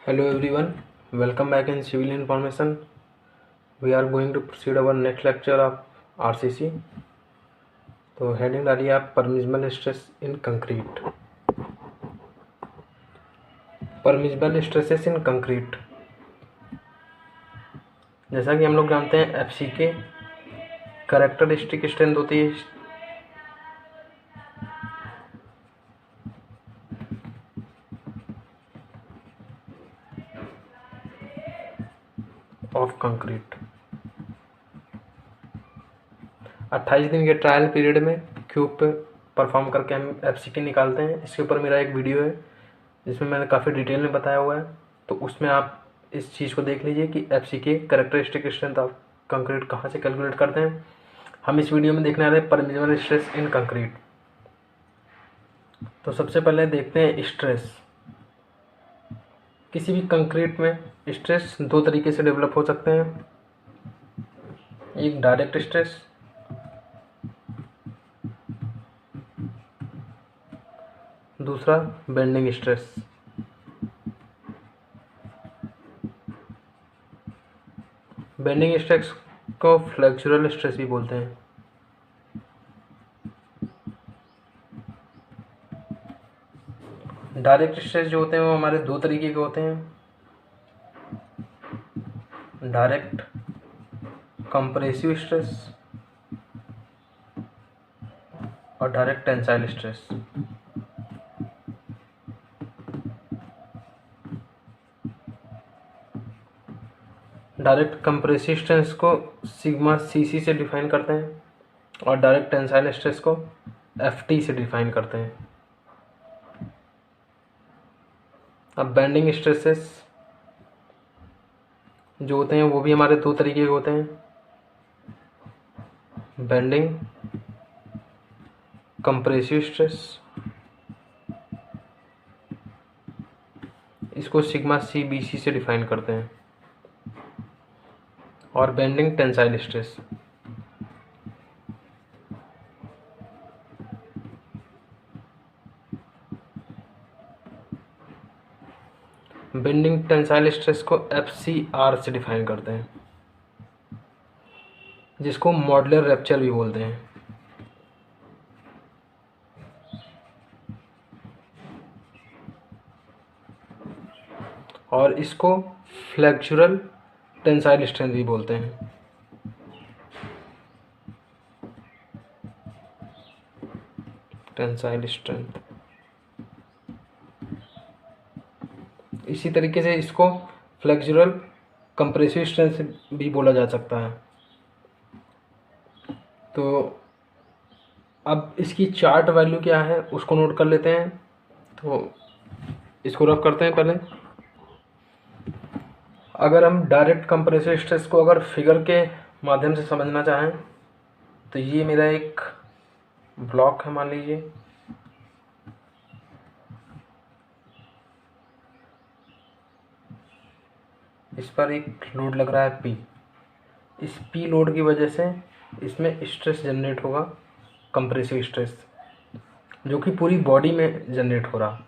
Hello everyone, welcome back in Civil Information. We are going to proceed our next lecture of RCC. तो heading डालिए आप permissible stress in concrete. Permissible stresses in concrete, जैसा कि हम लोग जानते हैं एफसी के कैरेक्टरिस्टिक स्ट्रेंथ होती है ऑफ कंक्रीट। 28 दिन के ट्रायल पीरियड में क्यूब पे परफॉर्म करके हम एफसीके निकालते हैं। इसके ऊपर मेरा एक वीडियो है जिसमें मैंने काफ़ी डिटेल में बताया हुआ है, तो उसमें आप इस चीज़ को देख लीजिए कि एफसीके कैरेक्टरिस्टिक स्ट्रेंथ ऑफ कंक्रीट कहाँ से कैलकुलेट करते हैं। हम इस वीडियो में देखने आ रहे हैं परमिसिबल स्ट्रेस इन कंक्रीट। तो सबसे पहले देखते हैं स्ट्रेस। किसी भी कंक्रीट में स्ट्रेस दो तरीके से डेवलप हो सकते हैं, एक डायरेक्ट स्ट्रेस, दूसरा बेंडिंग स्ट्रेस। बेंडिंग स्ट्रेस को फ्लेक्सुरल स्ट्रेस भी बोलते हैं। डायरेक्ट स्ट्रेस जो होते हैं वो हमारे दो तरीके के होते हैं, डायरेक्ट कंप्रेसिव स्ट्रेस और direct tensile stress. Direct compressive stress को सिग्मा सीसी से डिफाइन करते हैं और डायरेक्ट टेंसाइल स्ट्रेस को एफटी से डिफाइन करते हैं। अब बेंडिंग स्ट्रेसेस जो होते हैं वो भी हमारे दो तरीके के होते हैं, बेंडिंग कंप्रेसिव स्ट्रेस, इसको सिग्मा सी बी सी से डिफाइन करते हैं, और bending tensile stress. Bending tensile stress को एफ सी आर से डिफाइन करते हैं, जिसको मॉडुलर रैप्चर भी बोलते हैं। और इसको फ्लेक्सुरल टेंसाइल स्ट्रेंथ भी बोलते हैं। Tensile strength. इसी तरीके से इसको फ्लेक्सुरल कंप्रेसिव स्ट्रेंथ भी बोला जा सकता है। तो अब इसकी चार्ट वैल्यू क्या है उसको नोट कर लेते हैं। तो इसको रफ करते हैं पहले। अगर हम डायरेक्ट कंप्रेसिव स्ट्रेस को अगर फिगर के माध्यम से समझना चाहें तो ये मेरा एक ब्लॉक है, मान लीजिए। इस पर एक लोड लग रहा है पी। इस पी लोड की वजह से इसमें स्ट्रेस जनरेट होगा, कंप्रेसिव स्ट्रेस, जो कि पूरी बॉडी में जनरेट हो रहा।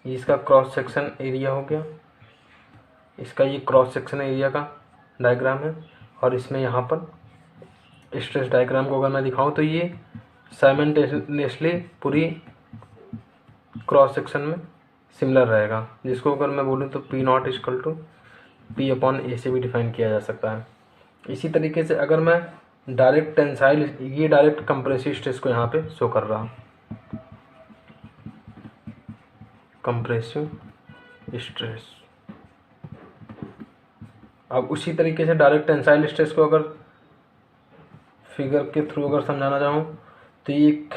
ये इसका क्रॉस सेक्शन एरिया हो गया, इसका ये क्रॉस सेक्शन एरिया का डायग्राम है। और इसमें यहाँ पर स्ट्रेस डायग्राम को अगर मैं दिखाऊं तो ये साइमल्टेनियसली पूरी क्रॉस सेक्शन में सिमिलर रहेगा, जिसको अगर मैं बोलूँ तो P not equal to P upon A से भी डिफाइन किया जा सकता है। इसी तरीके से अगर मैं डायरेक्ट टेंसाइल, ये डायरेक्ट कंप्रेसिव स्ट्रेस को यहाँ पे शो कर रहा, कंप्रेसिव स्ट्रेस। अब उसी तरीके से डायरेक्ट टेंसाइल स्ट्रेस को अगर फिगर के थ्रू अगर समझाना चाहूँ तो ये एक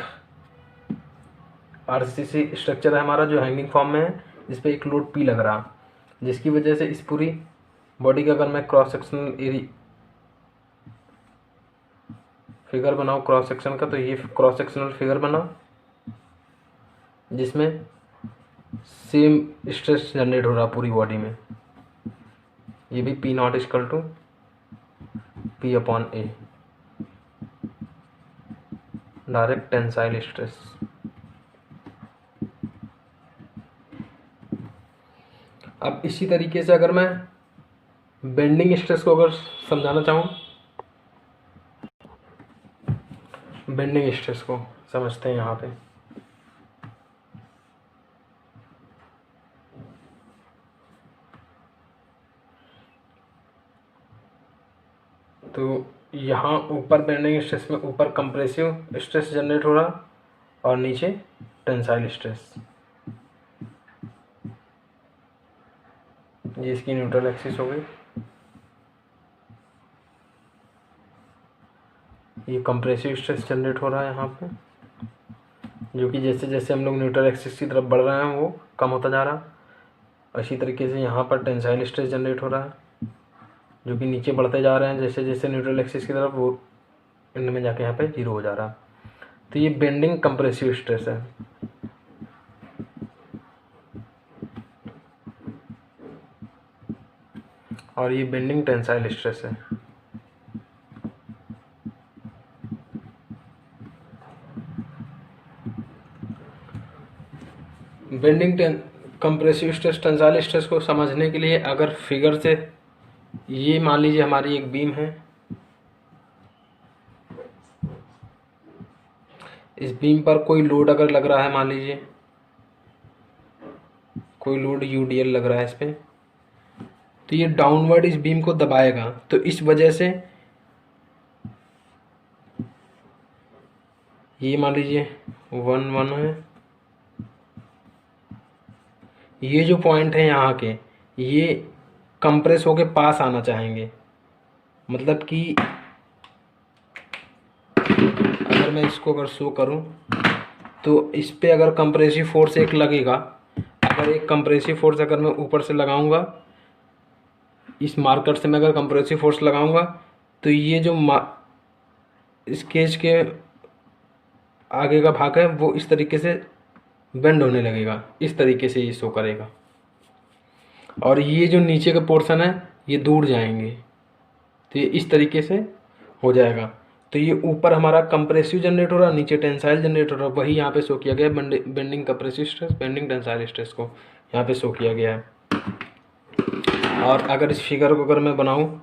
आरसीसी स्ट्रक्चर है हमारा जो हैंगिंग फॉर्म में है, जिस पे एक लोड पी लग रहा, जिसकी वजह से इस पूरी बॉडी का अगर मैं क्रॉस सेक्शनल एरिया फिगर बनाऊँ क्रॉस सेक्शन का, तो ये क्रॉस सेक्शनल फिगर बना जिसमें सेम स्ट्रेस जनरेट हो रहा पूरी बॉडी में। ये भी P not equal to P upon A, direct tensile stress. अब इसी तरीके से अगर मैं बेंडिंग स्ट्रेस को अगर समझाना चाहूँ, बेंडिंग स्ट्रेस को समझते हैं यहाँ पे। तो यहाँ ऊपर बेंडिंग स्ट्रेस में ऊपर कंप्रेसिव स्ट्रेस जनरेट हो रहा और नीचे टेंसाइल स्ट्रेस। ये इसकी न्यूट्रल एक्सिस हो गई। ये कंप्रेसिव स्ट्रेस जनरेट हो रहा है यहाँ पे, जो कि जैसे जैसे हम लोग न्यूट्रल एक्सिस की तरफ बढ़ रहे हैं वो कम होता जा रहा। इसी तरीके से यहाँ पर टेंसाइल स्ट्रेस जनरेट हो रहा है, जो कि नीचे बढ़ते जा रहे हैं जैसे जैसे न्यूट्रल एक्सिस की तरफ, वो एंड में जाके यहाँ पे जीरो हो जा रहा। तो ये बेंडिंग कंप्रेसिव स्ट्रेस है। और ये बेंडिंग टेंसाइल स्ट्रेस है। Bending compressive stress tensile stress को समझने के लिए अगर फिगर से, ये मान लीजिए हमारी एक बीम है, इस बीम पर कोई लोड अगर लग रहा है, मान लीजिए कोई लोड यूडीएल लग रहा है इस पर, तो ये डाउनवर्ड इस बीम को दबाएगा। तो इस वजह से ये मान लीजिए 1 है, ये जो पॉइंट है यहाँ के, ये कंप्रेस होके पास आना चाहेंगे। मतलब कि अगर मैं इसको अगर शो करूँ तो इस पे अगर कंप्रेसिव फोर्स एक लगेगा, अगर एक कंप्रेसिव फोर्स अगर मैं ऊपर से लगाऊंगा, इस मार्कर से मैं अगर कंप्रेसिव फोर्स लगाऊंगा, तो ये जो स्केच के आगे का भाग है वो इस तरीके से बेंड होने लगेगा, इस तरीके से ये शो करेगा। और ये जो नीचे का पोर्शन है ये दूर जाएंगे, तो ये इस तरीके से हो जाएगा। तो ये ऊपर हमारा कंप्रेसिव जनरेट हो रहा, नीचे टेंसाइल जनरेट हो रहा। वही यहाँ पे शो किया गया है, bending compressive stress, bending tensile stress को यहाँ पे शो किया गया है। और अगर इस फिगर को अगर मैं बनाऊँ,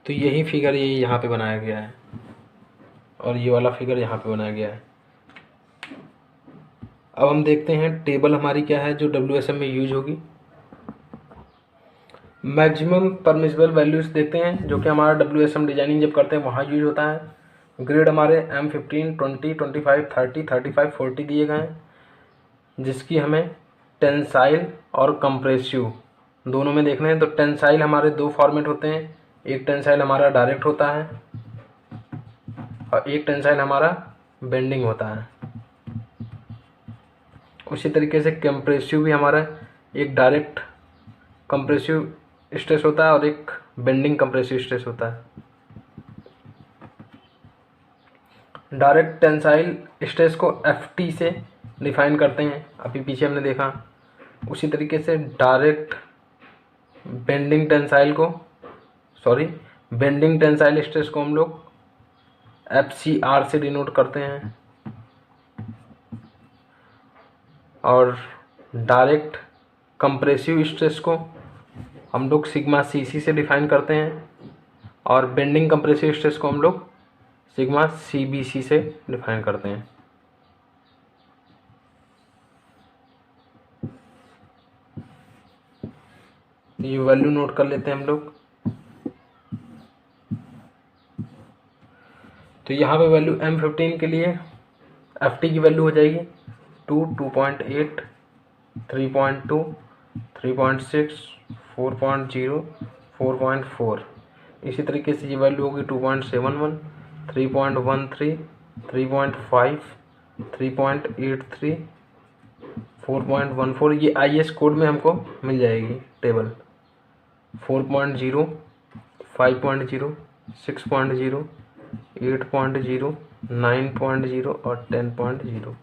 तो यही फिगर ये यहाँ पे बनाया गया है और ये वाला फिगर यहाँ पे बनाया गया है। अब हम देखते हैं टेबल हमारी क्या है जो WSM में यूज होगी। मैक्सिमम परमिसिबल वैल्यूज देखते हैं, जो कि हमारा WSM डिजाइनिंग जब करते हैं वहाँ यूज होता है। ग्रेड हमारे M15, 20, 25, 30, 35, 40 दिए गए हैं, जिसकी हमें टेंसाइल और कंप्रेसिव दोनों में देखना है। तो टेंसाइल हमारे दो फॉर्मेट होते हैं, एक टेंसाइल हमारा डायरेक्ट होता है और एक टेंसाइल हमारा बेंडिंग होता है। उसी तरीके से कंप्रेसिव भी हमारा एक डायरेक्ट कंप्रेसिव स्ट्रेस होता है और एक बेंडिंग कंप्रेसिव स्ट्रेस होता है। डायरेक्ट टेंसाइल स्ट्रेस को FT से डिफाइन करते हैं, अभी पीछे हमने देखा। उसी तरीके से डायरेक्ट बेंडिंग टेंसाइल स्ट्रेस को हम लोग FCR से डिनोट करते हैं। और डायरेक्ट कंप्रेसिव स्ट्रेस को हम लोग सिग्मा CC से डिफाइन करते हैं और बेंडिंग कंप्रेसिव स्ट्रेस को हम लोग सिग्मा CBC से डिफाइन करते हैं। ये वैल्यू नोट कर लेते हैं हम लोग। तो यहाँ पे वैल्यू M15 के लिए FT की वैल्यू हो जाएगी 2, 2.8, 3.2, 3.6, 4.0, 4.4। इसी तरीके से ये वैल्यू होगी 2.71, 3.13, 3.5, 3.83, 4.14। ये IS कोड में हमको मिल जाएगी टेबल। 4.0, 5.0, 6.0, 8.0, 9.0 और 10.0।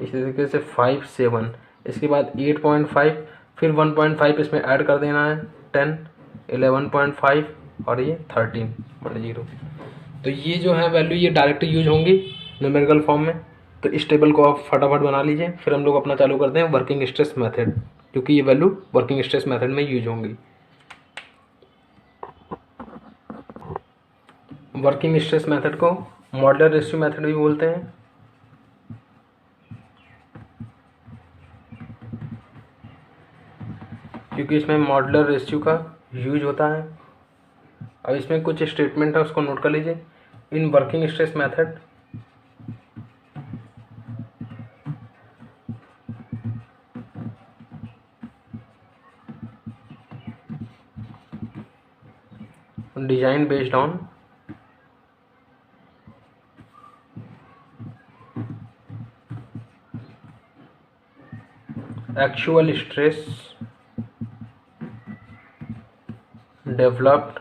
इसी तरीके से 5, 7, इसके बाद 8.5, फिर 1.5 इसमें ऐड कर देना है, 10, 11.5 और ये 13.0। तो ये जो है वैल्यू ये डायरेक्ट यूज होंगी न्यूमेरिकल फॉर्म में। तो इस टेबल को आप फटाफट बना लीजिए, फिर हम लोग अपना चालू करते हैं वर्किंग स्ट्रेस मेथड, क्योंकि ये वैल्यू वर्किंग स्ट्रेस मेथड में यूज होंगी। वर्किंग स्ट्रेस मेथड को मॉडुलर रेशियो मेथड भी बोलते हैं। क्योंकि इसमें मॉडुलर रेशियो का यूज होता है। अब इसमें कुछ स्टेटमेंट है, उसको नोट कर लीजिए। In working stress method design based on actual stress developed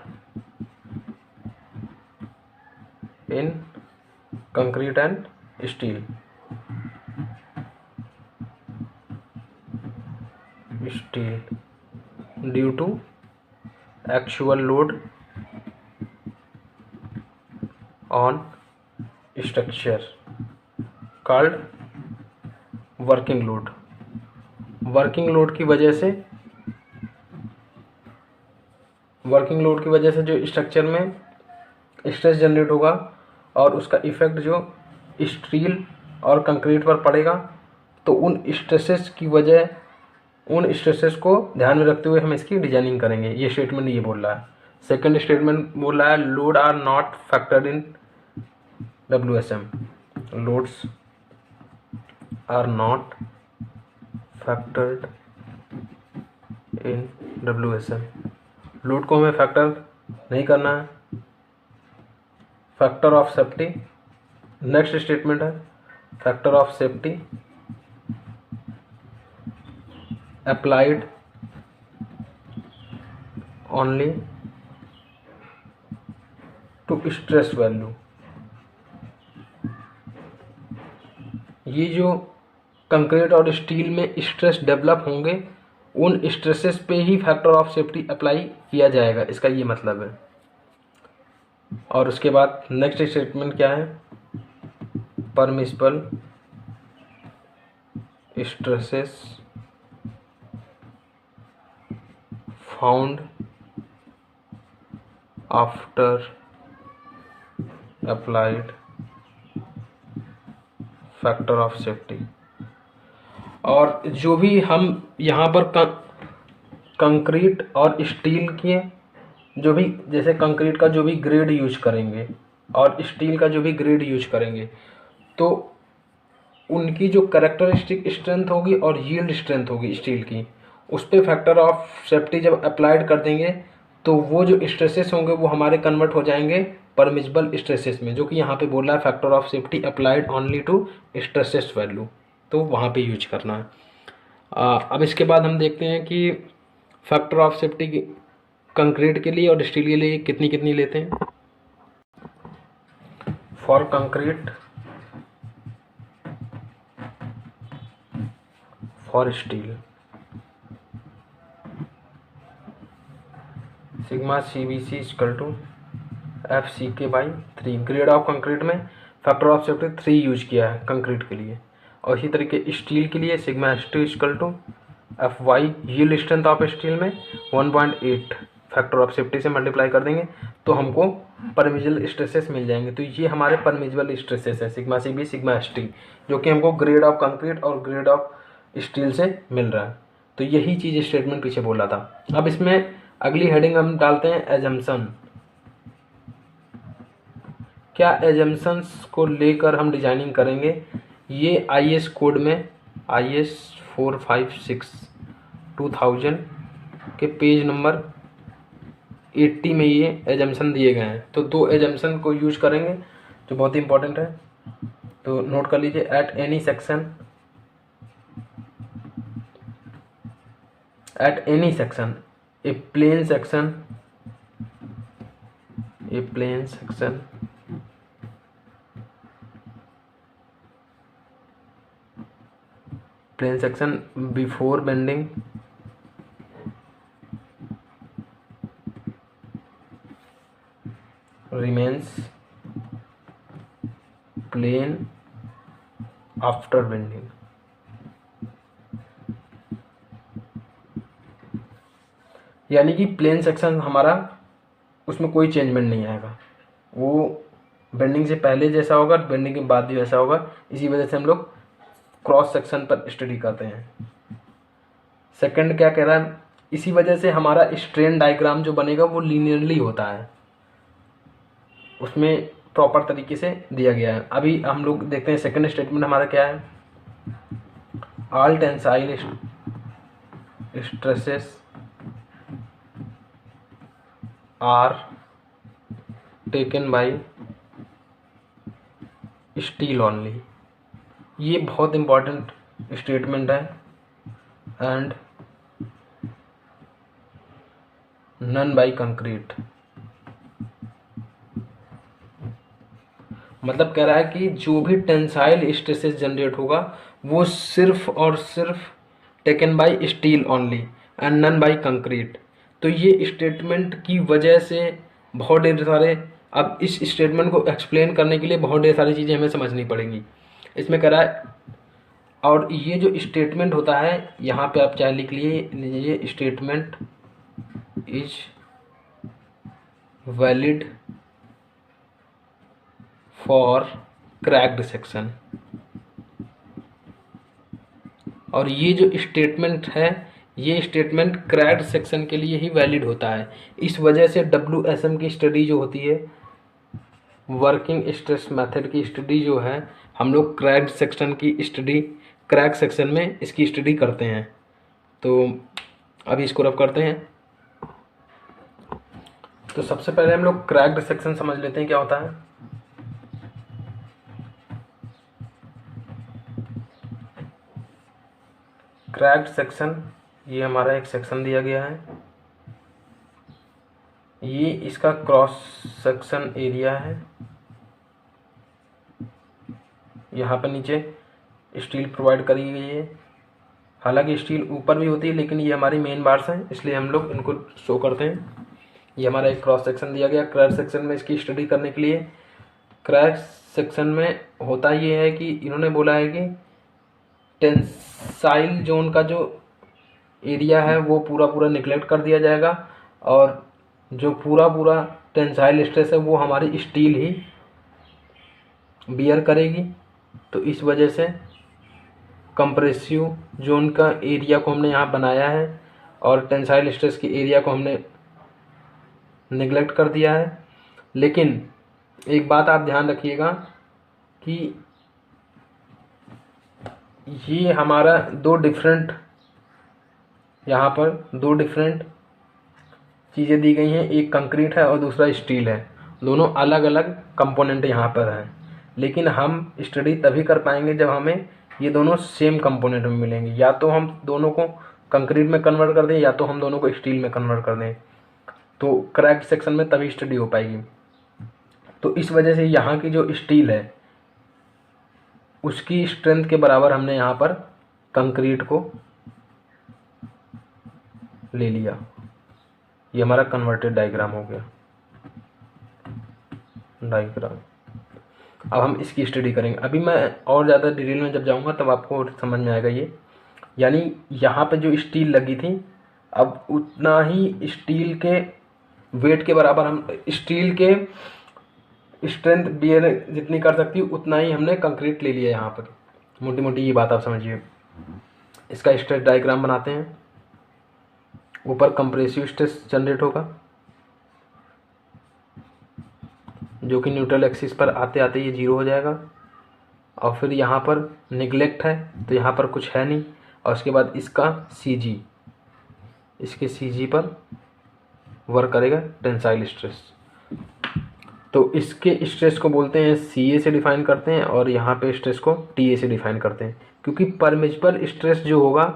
in concrete and steel due to actual load on structure called working load। Working load की वजह से जो स्ट्रक्चर में स्ट्रेस जनरेट होगा और उसका इफेक्ट जो स्टील और कंक्रीट पर पड़ेगा, तो उन स्ट्रेसेस को ध्यान में रखते हुए हम इसकी डिजाइनिंग करेंगे। ये स्टेटमेंट ये बोल रहा है। सेकंड स्टेटमेंट बोल रहा है load are not factored in WSM। Loads are not factored in WSM। Load को हमें फैक्टर नहीं करना है, factor of safety. Next statement है factor of safety applied only to stress value. ये जो कंक्रीट और स्टील में स्ट्रेस डेवलप होंगे, उन स्ट्रेसेस पे ही फैक्टर ऑफ सेफ्टी अप्लाई किया जाएगा, इसका ये मतलब है। और उसके बाद नेक्स्ट स्टेटमेंट क्या है, permissible stresses found after applied factor of safety. और जो भी हम यहाँ पर कंक्रीट और स्टील के जो भी, जैसे कंक्रीट का जो भी ग्रेड यूज करेंगे और स्टील का जो भी ग्रेड यूज करेंगे, तो उनकी जो कैरेक्टरिस्टिक स्ट्रेंथ होगी और यील्ड स्ट्रेंथ होगी स्टील की, उस पर फैक्टर ऑफ सेफ्टी जब अप्लाइड कर देंगे तो वो जो स्ट्रेसेस होंगे वो हमारे कन्वर्ट हो जाएंगे परमिसिबल स्ट्रेसेस में, जो कि यहाँ पे बोल रहा है factor of safety applied only to stresses value, तो वहाँ पे यूज करना है। अब इसके बाद हम देखते हैं कि फैक्टर ऑफ सेफ्टी कंक्रीट के लिए और स्टील के लिए कितनी कितनी लेते हैं। For concrete, for steel sigma CBC equal to FCK/3। Grade of concrete में फैक्टर ऑफ सेफ्टी 3 यूज किया है कंक्रीट के लिए, और इसी तरीके स्टील के लिए sigma S2 equal to FY। Yield strength of steel में 1.8 फैक्टर ऑफ सेफ्टी से मल्टीप्लाई कर देंगे तो हमको परमिसिबल स्ट्रेसेस मिल जाएंगे। तो ये हमारे परमिसिबल स्ट्रेसेस है सिग्मा CB सिग्मा ST, जो कि हमको ग्रेड ऑफ कंक्रीट और ग्रेड ऑफ स्टील से मिल रहा है। तो यही चीज़ स्टेटमेंट पीछे बोला था। अब इसमें अगली हेडिंग हम डालते हैं एजम्पशन। क्या एजम्पशंस को लेकर हम डिजाइनिंग करेंगे। ये IS कोड में IS 456/2000 के पेज नंबर 80 में ये एजम्पशन दिए गए हैं। तो 2 एजम्पशन को यूज करेंगे जो बहुत ही इंपॉर्टेंट है, तो नोट कर लीजिए। At any section a plane section before bending remains plane after bending. यानी कि प्लेन सेक्शन हमारा उसमें कोई चेंजमेंट नहीं आएगा, वो बेंडिंग से पहले जैसा होगा, बेंडिंग के बाद भी वैसा होगा। इसी वजह से हम लोग क्रॉस सेक्शन पर स्टडी करते हैं। सेकंड क्या कह रहा है, इसी वजह से हमारा स्ट्रेन डायग्राम जो बनेगा वो लीनियरली होता है, उसमें प्रॉपर तरीके से दिया गया है। अभी हम लोग देखते हैं सेकंड स्टेटमेंट हमारा क्या है, all tensile stresses are taken by steel only. ये बहुत इंपॉर्टेंट स्टेटमेंट है। एंड नन बाय कंक्रीट, मतलब कह रहा है कि जो भी टेंसाइल स्ट्रेसेस जनरेट होगा वो सिर्फ और सिर्फ taken by steel only and none by concrete. तो ये स्टेटमेंट की वजह से बहुत ढेर सारे, अब इस स्टेटमेंट को एक्सप्लेन करने के लिए बहुत ढेर सारी चीज़ें हमें समझनी पड़ेंगी। इसमें कह रहा है, और ये जो स्टेटमेंट होता है यहाँ पे आप चाहे लिख लीजिए, statement is valid for cracked section. और ये जो स्टेटमेंट है, ये स्टेटमेंट क्रैक्ड सेक्शन के लिए ही वैलिड होता है। इस वजह से WSM की स्टडी जो होती है, वर्किंग स्ट्रेस मेथड की स्टडी जो है, हम लोग क्रैक्ड सेक्शन की स्टडी, क्रैक सेक्शन में इसकी स्टडी करते हैं। तो अभी इसको रफ करते हैं। तो सबसे पहले हम लोग क्रैक्ड सेक्शन समझ लेते हैं क्या होता है। क्रैक्ड सेक्शन, ये हमारा एक सेक्शन दिया गया है, ये इसका क्रॉस सेक्शन एरिया है। यहाँ पर नीचे स्टील प्रोवाइड करी गई है, हालांकि स्टील ऊपर भी होती है लेकिन ये हमारी मेन बार्स हैं इसलिए हम लोग इनको शो करते हैं। ये हमारा एक क्रॉस सेक्शन दिया गया। क्रैक सेक्शन में इसकी स्टडी करने के लिए, क्रैक सेक्शन में होता ये है कि इन्होंने बोला है कि टेंसाइल जोन का जो एरिया है वो पूरा पूरा निगलेक्ट कर दिया जाएगा, और जो पूरा पूरा टेंसाइल स्ट्रेस है वो हमारी स्टील ही बियर करेगी। तो इस वजह से कंप्रेसिव जोन का एरिया को हमने यहाँ बनाया है और टेंसाइल स्ट्रेस के एरिया को हमने निगलेक्ट कर दिया है। लेकिन एक बात आप ध्यान रखिएगा कि ये हमारा यहाँ पर दो डिफरेंट चीज़ें दी गई हैं, एक कंक्रीट है और दूसरा स्टील है। दोनों अलग अलग कंपोनेंट यहाँ पर हैं, लेकिन हम स्टडी तभी कर पाएंगे जब हमें ये दोनों सेम कंपोनेंट में मिलेंगे। या तो हम दोनों को कंक्रीट में कन्वर्ट कर दें या तो हम दोनों को स्टील में कन्वर्ट कर दें, तो क्रैक्ड सेक्शन में तभी स्टडी हो पाएगी। तो इस वजह से यहाँ की जो स्टील है उसकी स्ट्रेंथ के बराबर हमने यहाँ पर कंक्रीट को ले लिया। ये हमारा कन्वर्टेड डायग्राम हो गया। डायग्राम, अब हम इसकी स्टडी करेंगे। अभी मैं और ज़्यादा डिटेल में जब जाऊँगा तब आपको समझ में आएगा ये। यानी यहाँ पे जो स्टील लगी थी, अब उतना ही स्टील के वेट के बराबर हम स्टील के स्ट्रेंथ बियर जितनी कर सकती है उतना ही हमने कंक्रीट ले लिया यहाँ पर। मोटी मोटी ये बात आप समझिए। इसका स्ट्रेस डायग्राम बनाते हैं। ऊपर कंप्रेसिव स्ट्रेस जनरेट होगा जो कि न्यूट्रल एक्सिस पर आते आते ये जीरो हो जाएगा, और फिर यहाँ पर निगलेक्ट है तो यहाँ पर कुछ है नहीं, और उसके बाद इसका CG, इसके CG पर वर्क करेगा टेंसाइल स्ट्रेस। तो इसके स्ट्रेस को बोलते हैं CA से डिफाइन करते हैं, और यहाँ पे स्ट्रेस को TA से डिफाइन करते हैं, क्योंकि परमिसिबल स्ट्रेस जो होगा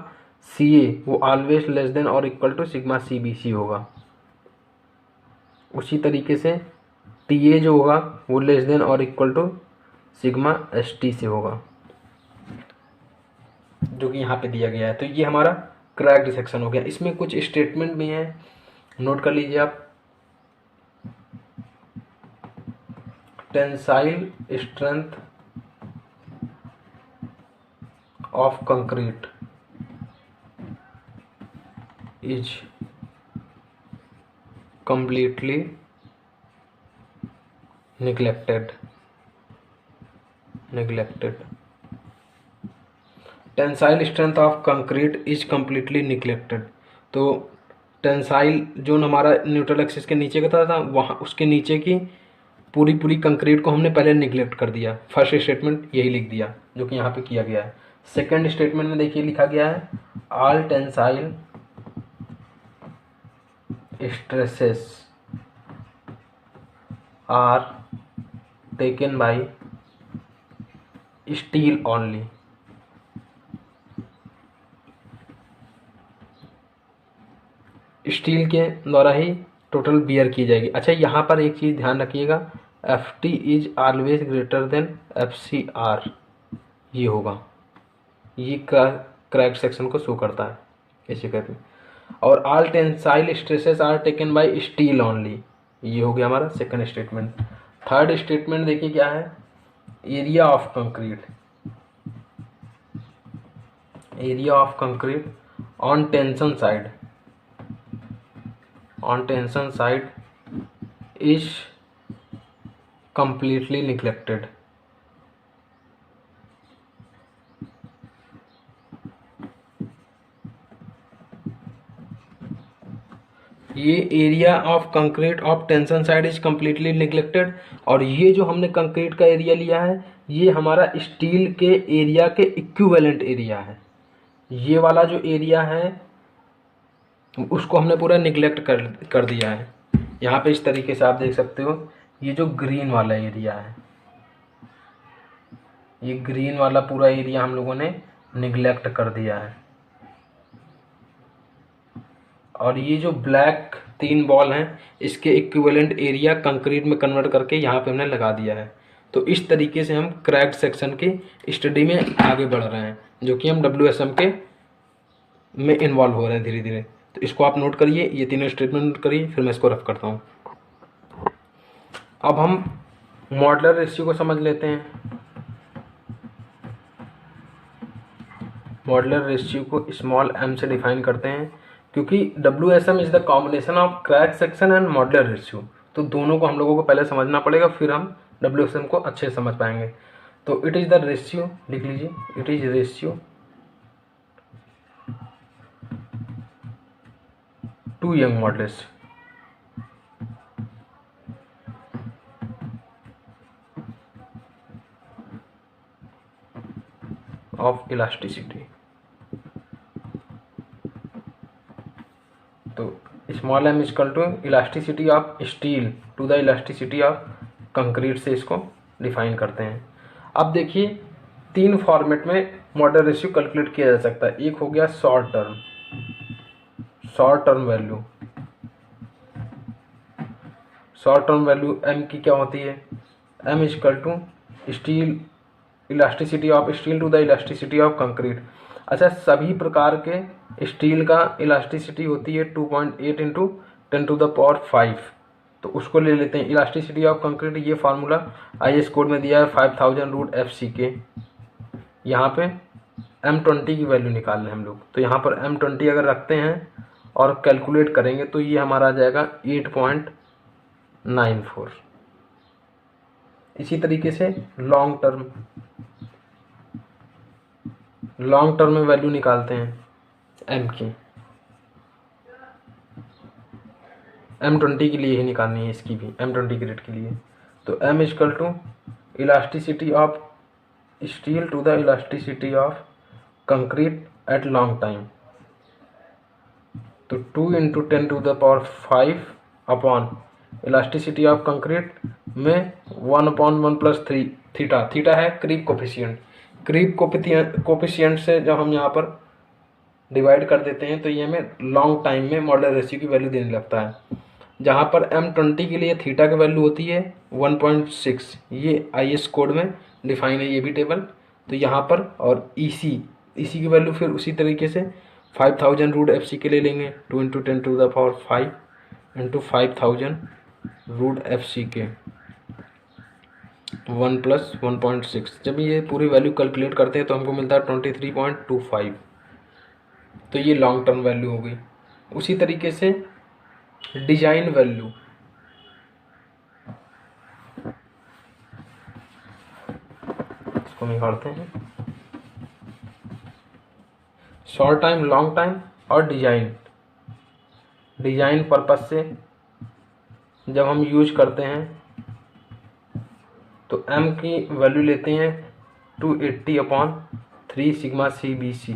CA वो ऑलवेज लेस देन और इक्वल टू सिग्मा CBC होगा। उसी तरीके से TA जो होगा वो लेस देन और इक्वल टू सिग्मा ST से होगा, जो कि यहाँ पे दिया गया है। तो ये हमारा क्रैक्ड सेक्शन हो गया। इसमें कुछ स्टेटमेंट भी हैं, नोट कर लीजिए आप। Tensile strength of concrete is completely neglected. Tensile strength of concrete is completely neglected. तो टेंसाइल जो हमारा न्यूट्रल एक्सिस के नीचे का था वहाँ उसके नीचे की पूरी कंक्रीट को हमने पहले निगलेक्ट कर दिया। फर्स्ट स्टेटमेंट यही लिख दिया जो कि यहाँ पे किया गया है। सेकंड स्टेटमेंट में देखिए लिखा गया है all tensile stresses are taken by steel only. Steel के द्वारा ही टोटल बियर की जाएगी। अच्छा, यहाँ पर एक चीज़ ध्यान रखिएगा, F T is always greater than F C R. ये होगा, ये क्रैक सेक्शन को शो करता है, ऐसे कहते हैं। और all tensile stresses are taken by steel only, ये हो गया हमारा सेकंड स्टेटमेंट। थर्ड स्टेटमेंट देखिए क्या है, area of concrete, area of concrete on tension side, on tension side is completely neglected। ये area of concrete of tension side is completely neglected. और ये जो हमने कंक्रीट का एरिया लिया है ये हमारा स्टील के एरिया के इक्विवेलेंट एरिया है। ये वाला जो एरिया है उसको हमने पूरा निगलेक्ट कर दिया है। यहाँ पे इस तरीके से आप देख सकते हो, ये जो ग्रीन वाला एरिया है, ये ग्रीन वाला पूरा एरिया हम लोगों ने निगलेक्ट कर दिया है। और ये जो ब्लैक 3 बॉल हैं इसके इक्विवेलेंट एरिया कंक्रीट में कन्वर्ट करके यहाँ पे हमने लगा दिया है। तो इस तरीके से हम क्रैक्ड सेक्शन की स्टडी में आगे बढ़ रहे हैं, जो कि हम WSM के में इन्वॉल्व हो रहे हैं धीरे धीरे। तो इसको आप नोट करिए, ये तीनों स्टेटमेंट नोट करिए, फिर मैं इसको रफ करता हूँ। अब हम मॉडुलर रेशियो को समझ लेते हैं। मॉडुलर रेशियो को स्मॉल m से डिफाइन करते हैं, क्योंकि WSM is the combination of crack section and modular ratio. तो दोनों को हम लोगों को पहले समझना पड़ेगा, फिर हम WSM को अच्छे से समझ पाएंगे। तो इट इज़ द रेशियो, लिख लीजिए, it is ratio to Young modulus of elasticity. तो small m equal to elasticity of steel to the elasticity of concrete से इसको डिफाइन करते हैं। अब देखिए 3 फॉर्मेट में मॉडुलर रेशियो कैलकुलेट किया जा सकता है। एक हो गया short term value. Short term value m की क्या होती है, m equal to steel elasticity of steel to the elasticity of concrete. अच्छा, सभी प्रकार के स्टील का इलास्टिसिटी होती है 2.8 इंटू 10⁵। तो उसको ले लेते हैं इलास्टिसिटी ऑफ कंक्रीट। ये फार्मूला IS कोड में दिया है 5000√FC। यहाँ पे M20 की वैल्यू निकाल रहे हैं हम लोग। तो यहाँ पर M20 अगर रखते हैं और कैलकुलेट करेंगे तो ये हमारा आ जाएगा 8.94। इसी तरीके से लॉन्ग टर्म में वैल्यू निकालते हैं M की। M20 के लिए ही निकालनी है, इसकी भी M20 ग्रेड के लिए। तो M equal to elasticity of steel to the elasticity of concrete at long time. तो 2 into 10⁵ upon elasticity of concrete में 1/1 + 3 थीटा है क्रीप कोफिशिएंट। क्रीप कोफिशिएंट से जब हम यहाँ पर डिवाइड कर देते हैं तो ये हमें लॉन्ग टाइम में मॉडुलर रेशियो की वैल्यू देने लगता है। जहाँ पर M20 के लिए थीटा की वैल्यू होती है 1.6। ये IS कोड में डिफाइन है, ये भी टेबल। तो यहाँ पर और EC की वैल्यू फिर उसी तरीके से 5000√FC के ले लेंगे, 2 इंटू 10⁵ इंटू 5000√FC के। 1 + 1.6। जब ये पूरी वैल्यू कैलकुलेट करते हैं तो हमको मिलता है 23.25। तो ये लॉन्ग टर्म वैल्यू हो गई। उसी तरीके से डिजाइन वैल्यू, इसको निकालते हैं। शॉर्ट टाइम, लॉन्ग टाइम और डिजाइन पर्पस से जब हम यूज करते हैं तो m की वैल्यू लेते हैं 280/3 सिग्मा CBC।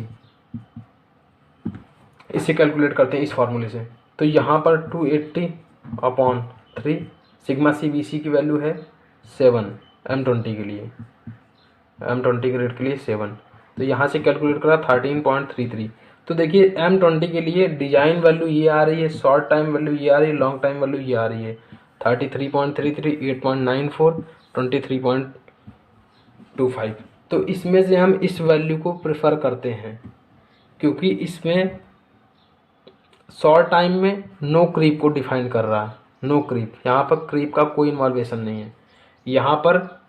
इसे कैलकुलेट करते हैं इस फॉर्मूले से। तो यहाँ पर 280/3 सिग्मा CBC की वैल्यू है 7 M20 के लिए, M20 ग्रेड के लिए 7। तो यहाँ से कैलकुलेट करा 13.33। तो देखिए M20 के लिए डिजाइन वैल्यू ये आ रही है, शॉर्ट टाइम वैल्यू ये आ रही है, लॉन्ग टाइम वैल्यू ये आ रही है 33.33, 8.94, 23.25। तो इसमें से हम इस वैल्यू को प्रेफर करते हैं क्योंकि इसमें शॉर्ट टाइम में नो क्रीप को डिफाइन कर रहा है। नो क्रीप, यहाँ पर क्रीप का कोई इन्वॉल्वेशन नहीं है यहाँ पर,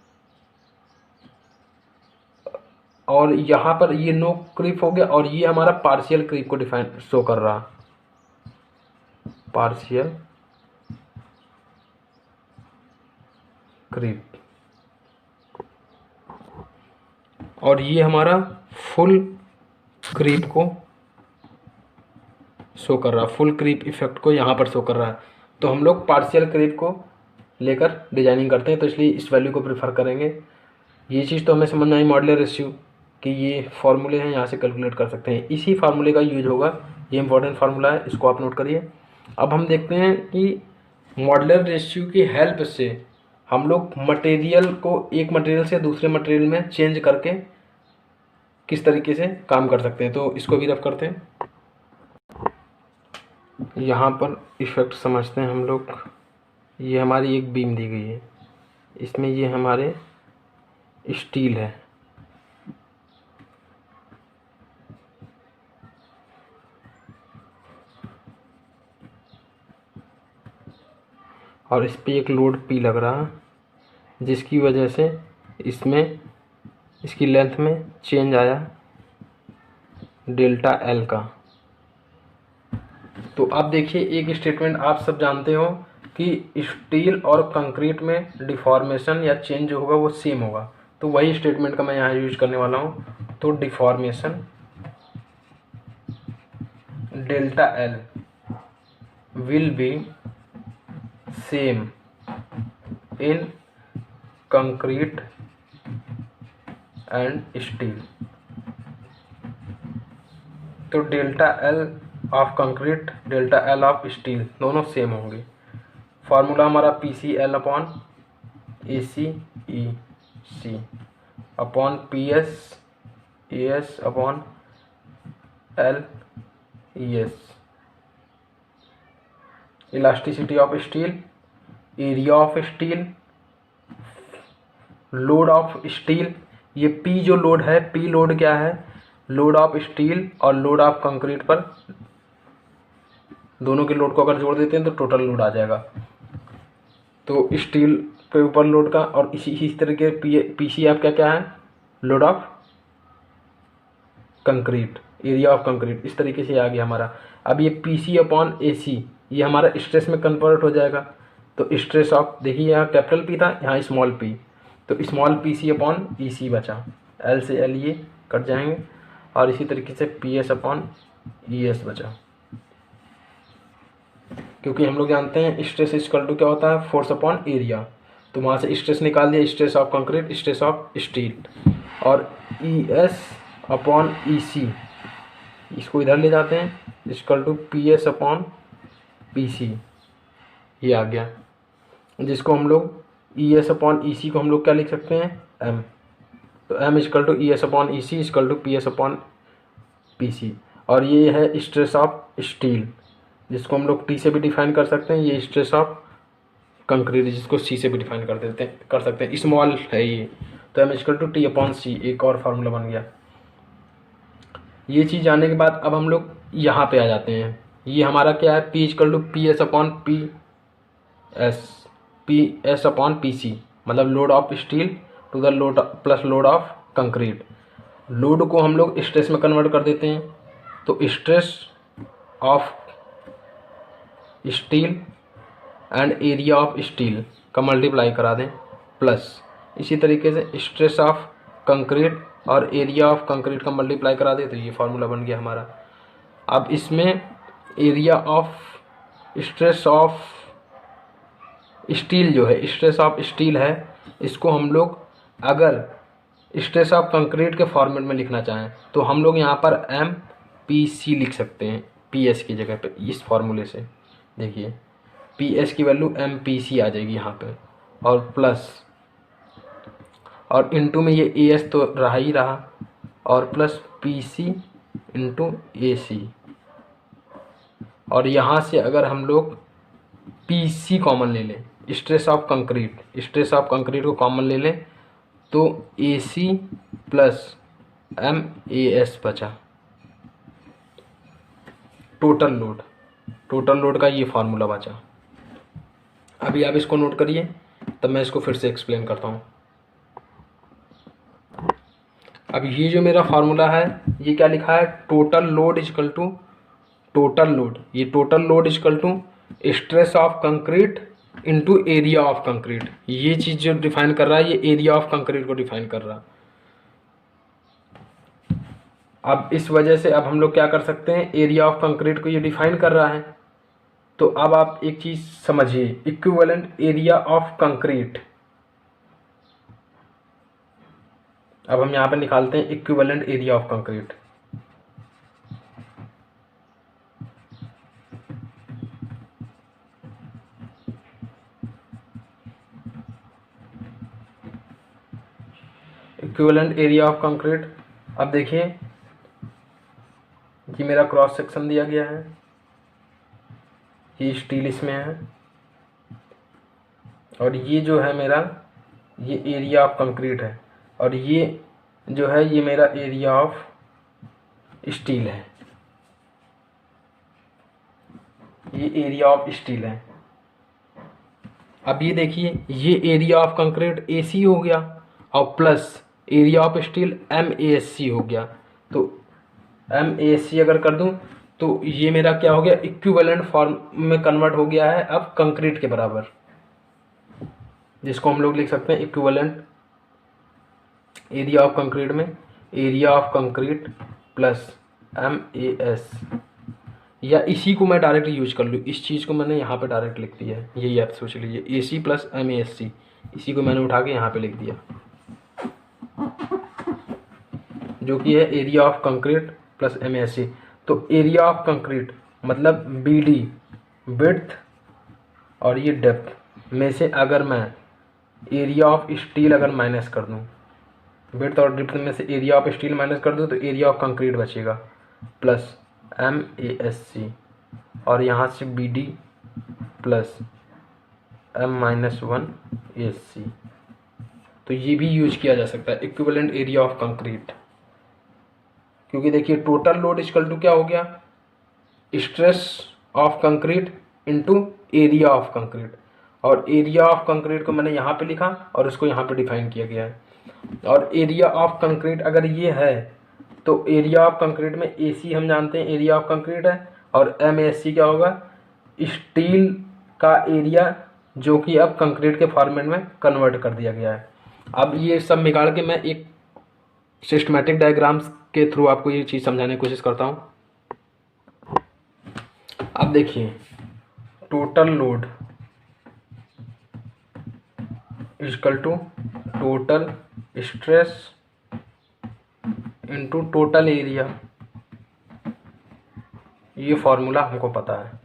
और यहाँ पर ये नो क्रीप हो गया और ये हमारा पार्शियल क्रीप को डिफाइन शो कर रहा, पार्शियल क्रीप, और ये हमारा फुल क्रीप को शो कर रहा, फुल क्रीप इफेक्ट को यहाँ पर शो कर रहा है। तो हम लोग पार्शियल क्रीप को लेकर डिजाइनिंग करते हैं, तो इसलिए इस वैल्यू को प्रेफर करेंगे। ये चीज़ तो हमें समझ में आई मॉडुलर रेशियो कि ये फार्मूले हैं, यहाँ से कैलकुलेट कर सकते हैं। इसी फार्मूले का यूज होगा, ये इंपॉर्टेंट फार्मूला है, इसको आप नोट करिए। अब हम देखते हैं कि मॉडुलर रेशियो की हेल्प से हम लोग मटेरियल को एक मटेरियल से दूसरे मटेरियल में चेंज करके किस तरीके से काम कर सकते हैं। तो इसको भी रफ करते हैं। यहाँ पर इफ़ेक्ट समझते हैं हम लोग। ये हमारी एक बीम दी गई है, इसमें ये हमारे स्टील है, और इस पर एक लोड P लग रहा है जिसकी वजह से इसमें इसकी लेंथ में चेंज आया डेल्टा L का। तो अब देखिए एक स्टेटमेंट आप सब जानते हो कि स्टील और कंक्रीट में डिफॉर्मेशन या चेंज जो होगा वो सेम होगा। तो वही स्टेटमेंट का मैं यहाँ यूज करने वाला हूँ। तो deformation delta L will be same in concrete and steel. तो delta L of concrete, delta L of steel दोनों सेम होंगे। फार्मूला हमारा PCL/AC/EC upon PS/AS/LES। Elasticity of steel, area of steel, load of steel. ये P जो load है, P load क्या है? Load of steel और लोड ऑफ कंक्रीट पर दोनों के लोड को अगर जोड़ देते हैं तो टोटल लोड आ जाएगा। तो स्टील के ऊपर लोड का, और इसी तरीके PC आपका क्या है? Load of concrete, area of concrete. इस तरीके से आ गया हमारा। अब ये PC/AC ये हमारा स्ट्रेस में कन्वर्ट हो जाएगा। तो स्ट्रेस ऑफ, देखिए यहाँ कैपिटल P था, यहाँ स्मॉल p, तो स्मॉल PC/EC बचा। L से L ये कट जाएंगे और इसी तरीके से PS/ES बचा। क्योंकि हम लोग जानते हैं स्ट्रेस इक्वल टू क्या होता है? Force upon area. तो वहाँ से स्ट्रेस निकाल दिया, stress of concrete, stress of steel, और ES/EC इसको इधर ले जाते हैं, इक्वल टू PS/PC ये आ गया। जिसको हम लोग ES/EC को हम लोग क्या लिख सकते हैं? M। तो M equal to ES/EC equal to PS/PC। और ये है स्ट्रेस ऑफ स्टील जिसको हम लोग T से भी डिफाइन कर सकते हैं। ये स्ट्रेस ऑफ कंक्रीट जिसको C से भी डिफाइन कर सकते हैं। स्मॉल है ये, तो M इक्वल टू T/C एक और फार्मूला बन गया। ये चीज़ जानने के बाद अब हम लोग यहाँ पे आ जाते हैं। ये हमारा क्या है? P इक्वल टू PS/PC मतलब load of steel to the load plus load of concrete. Load को हम लोग स्ट्रेस में कन्वर्ट कर देते हैं, तो stress of steel and area of steel का मल्टीप्लाई करा दें, प्लस इसी तरीके से स्ट्रेस ऑफ कंक्रीट और एरिया ऑफ कंक्रीट का मल्टीप्लाई करा दें, तो ये फार्मूला बन गया हमारा। अब इसमें area of stress of steel जो है, स्ट्रेस ऑफ स्टील है, इसको हम लोग अगर स्ट्रेस ऑफ कंक्रीट के फॉर्मेट में लिखना चाहें तो हम लोग यहाँ पर एम पी सी लिख सकते हैं, पी एस की जगह पे। इस फार्मूले से देखिए पी एस की वैल्यू एम पी सी आ जाएगी यहाँ पे, और प्लस और इनटू में ये ए एस तो रहा ही रहा, और प्लस पी सी इंटू ए सी। और यहाँ से अगर हम लोग पी सी कॉमन ले लें, स्ट्रेस ऑफ कंक्रीट को कॉमन ले लें, तो A C plus M A S बचा टोटल लोड का ये फार्मूला बचा। अभी आप इसको नोट करिए, तब मैं इसको फिर से एक्सप्लेन करता हूँ। अब ये जो मेरा फार्मूला है, ये क्या लिखा है, total load equal to total load, ये total load equal to stress of concrete into area of concrete. ये चीज़ जो डिफाइन कर रहा है, ये एरिया ऑफ कंक्रीट को डिफाइन कर रहा है। अब इस वजह से अब हम लोग क्या कर सकते हैं, एरिया ऑफ कंक्रीट को ये डिफाइन कर रहा है, तो अब आप एक चीज़ समझिए, इक्विवेलेंट एरिया ऑफ कंक्रीट। अब हम यहाँ पे निकालते हैं equivalent area of concrete. Equivalent area of concrete, अब देखिए ये मेरा क्रॉस सेक्शन दिया गया है, ये स्टील इसमें है, और ये जो है मेरा ये एरिया ऑफ कंक्रीट है, और ये जो है ये मेरा एरिया ऑफ स्टील है, ये एरिया ऑफ स्टील है। अब ये देखिए ये area of concrete A C हो गया, और plus area of steel M A S C हो गया। तो एम ए एस सी अगर कर दूं तो ये मेरा क्या हो गया, इक्विवेलेंट फॉर्म में कन्वर्ट हो गया है अब कंक्रीट के बराबर, जिसको हम लोग लिख सकते हैं इक्विवेलेंट एरिया ऑफ कंक्रीट में area of concrete plus M A S, या इसी को मैं डायरेक्ट यूज कर लूँ, इस चीज़ को मैंने यहाँ पे डायरेक्ट लिख दिया है, यही आप सोच लीजिए, A C plus M A S C, इसी को मैंने उठा के यहाँ पे लिख दिया, जो कि है area of concrete plus M A S C. तो एरिया ऑफ कंक्रीट मतलब बी डी विड्थ और ये डेप्थ में से अगर मैं एरिया ऑफ स्टील अगर माइनस कर दूँ, विड्थ और डेप्थ में से एरिया ऑफ स्टील माइनस कर दूँ, तो एरिया ऑफ कंक्रीट बचेगा plus M A S C, और यहाँ से B D plus M minus one A S C. तो ये भी यूज किया जा सकता है इक्विवेलेंट एरिया ऑफ कंक्रीट, क्योंकि देखिए टोटल लोड इक्वल टू क्या हो गया, stress of concrete into area of concrete, और एरिया ऑफ कंक्रीट को मैंने यहाँ पे लिखा और इसको यहाँ पे डिफाइन किया गया है। और एरिया ऑफ कंक्रीट अगर ये है तो एरिया ऑफ कंक्रीट में ए सी हम जानते हैं एरिया ऑफ कंक्रीट है, और एम एस सी क्या होगा, स्टील का एरिया, जो कि अब कंक्रीट के फॉर्मेट में कन्वर्ट कर दिया गया है। अब ये सब निकाल के मैं एक सिस्टमैटिक डायग्राम्स के थ्रू आपको ये चीज़ समझाने की कोशिश करता हूँ। अब देखिए total load equal to total stress into total area, ये फॉर्मूला हमको पता है।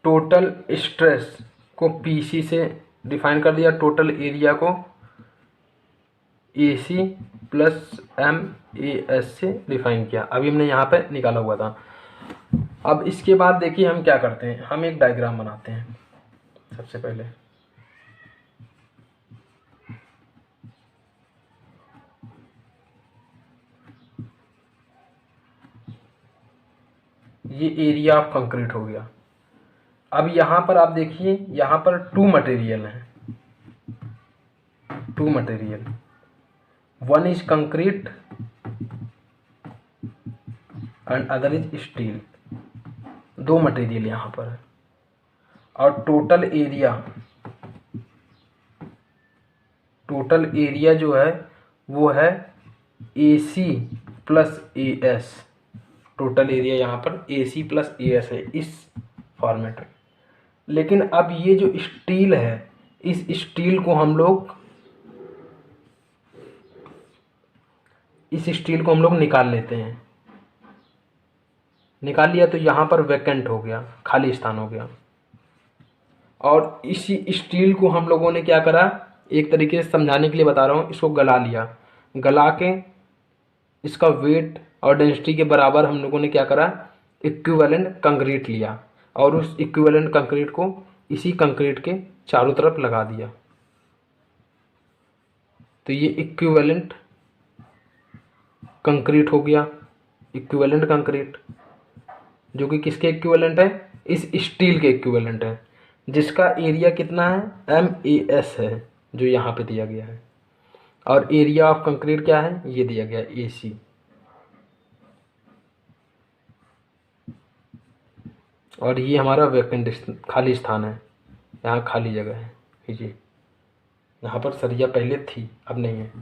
टोटल स्ट्रेस को पीसी से डिफाइन कर दिया, टोटल एरिया को AC plus M A S से डिफाइन किया, अभी हमने यहाँ पे निकाला हुआ था। अब इसके बाद देखिए हम क्या करते हैं, हम एक डायग्राम बनाते हैं। सबसे पहले ये एरिया ऑफ कंक्रीट हो गया। अब यहाँ पर आप देखिए, यहाँ पर टू मटेरियल हैं, two material, one is concrete and other is steel, दो मटेरियल यहाँ पर है। और टोटल एरिया जो है वो है AC plus AS। Total area यहाँ पर AC प्लस AS है इस फॉर्मेट में। लेकिन अब ये जो स्टील है, इस स्टील को हम लोग निकाल लेते हैं। निकाल लिया तो यहाँ पर वैकेंट हो गया, खाली स्थान हो गया। और इसी स्टील को हम लोगों ने क्या करा, एक तरीके से समझाने के लिए बता रहा हूँ, इसको गला लिया। गला के इसका वेट और डेंसिटी के बराबर हम लोगों ने क्या करा, इक्विवेलेंट कंक्रीट लिया और उस इक्विवेलेंट कंक्रीट को इसी कंक्रीट के चारों तरफ लगा दिया। तो ये इक्विवेलेंट कंक्रीट हो गया, इक्विवेलेंट कंक्रीट, जो कि किसके इक्विवेलेंट है, इस स्टील के इक्विवेलेंट है, जिसका एरिया कितना है, MAS है, जो यहाँ पे दिया गया है। और एरिया ऑफ कंक्रीट क्या है, ये दिया गया AC। और ये हमारा वैकेंट खाली स्थान है, यहाँ खाली जगह है। जी, यहाँ पर सरिया पहले थी, अब नहीं है।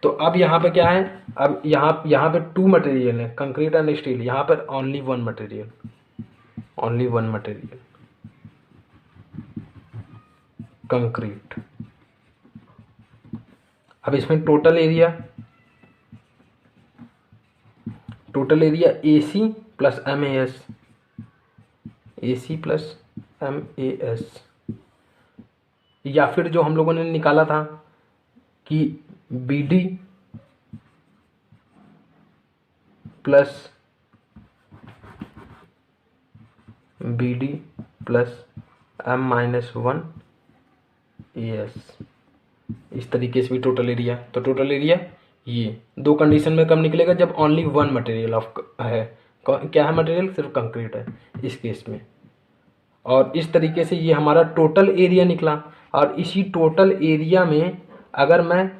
तो अब यहाँ पे क्या है, अब यहाँ पे टू मटेरियल है, कंक्रीट एंड स्टील। यहाँ पर ओनली वन मटेरियल, कंक्रीट। अब इसमें total area AC plus MAS, या फिर जो हम लोगों ने निकाला था कि BD प्लस M-1 AS, इस तरीके से भी टोटल एरिया। तो टोटल एरिया ये दो कंडीशन में कब निकलेगा, जब ओनली वन मटेरियल है। क्या है मटेरियल, सिर्फ कंक्रीट है इस केस में। और इस तरीके से ये हमारा टोटल एरिया निकला। और इसी टोटल एरिया में अगर मैं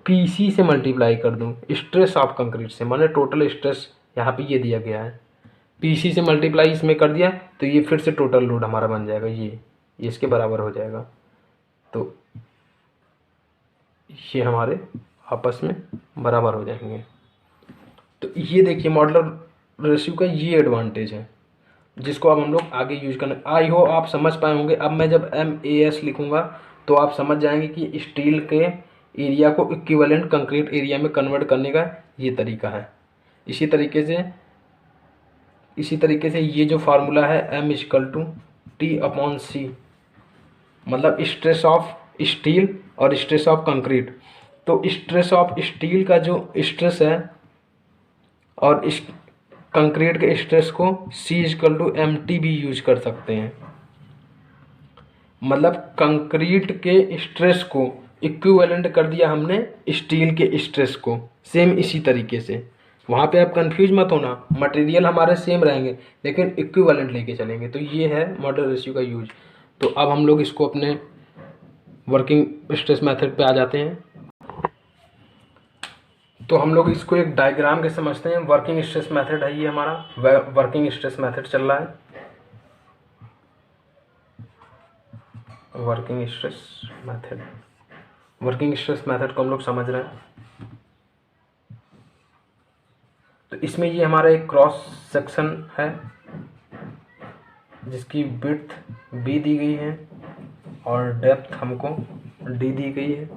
PC से मल्टीप्लाई कर दूं, स्ट्रेस ऑफ कंक्रीट से, माने टोटल स्ट्रेस यहाँ पे ये दिया गया है, PC से मल्टीप्लाई इसमें कर दिया तो ये फिर से टोटल लोड हमारा बन जाएगा, ये इसके बराबर हो जाएगा। तो ये हमारे आपस में बराबर हो जाएंगे। तो ये देखिए मॉडुलर रेशियो का ये एडवांटेज है, जिसको अब हम लोग आगे यूज करना। आई हो आप समझ पाए होंगे। अब मैं जब MAS लिखूंगा तो आप समझ जाएंगे कि स्टील के एरिया को इक्विवेलेंट कंक्रीट एरिया में कन्वर्ट करने का ये तरीका है। इसी तरीके से ये जो फार्मूला है M=T/C, मतलब स्ट्रेस ऑफ स्टील और स्ट्रेस ऑफ कंक्रीट। तो स्ट्रेस ऑफ स्टील का जो स्ट्रेस है और इस कंक्रीट के स्ट्रेस को C=MT भी यूज कर सकते हैं। मतलब कंक्रीट के स्ट्रेस को इक्विवेलेंट कर दिया हमने स्टील के स्ट्रेस को। सेम इसी तरीके से, वहाँ पे आप कंफ्यूज मत होना, मटेरियल हमारे सेम रहेंगे लेकिन इक्विवेलेंट लेके चलेंगे। तो ये है मॉडुलर रेशियो का यूज। तो अब हम लोग इसको अपने वर्किंग स्ट्रेस मेथड पे आ जाते हैं। तो हम लोग इसको एक डायग्राम के समझते हैं। वर्किंग स्ट्रेस मेथड है ये हमारा, वर्किंग स्ट्रेस मेथड चल रहा है। वर्किंग स्ट्रेस मेथड को हम लोग समझ रहे हैं। तो इसमें ये हमारा एक क्रॉस सेक्शन है जिसकी विड्थ B दी गई है और डेप्थ हमको D दी गई है।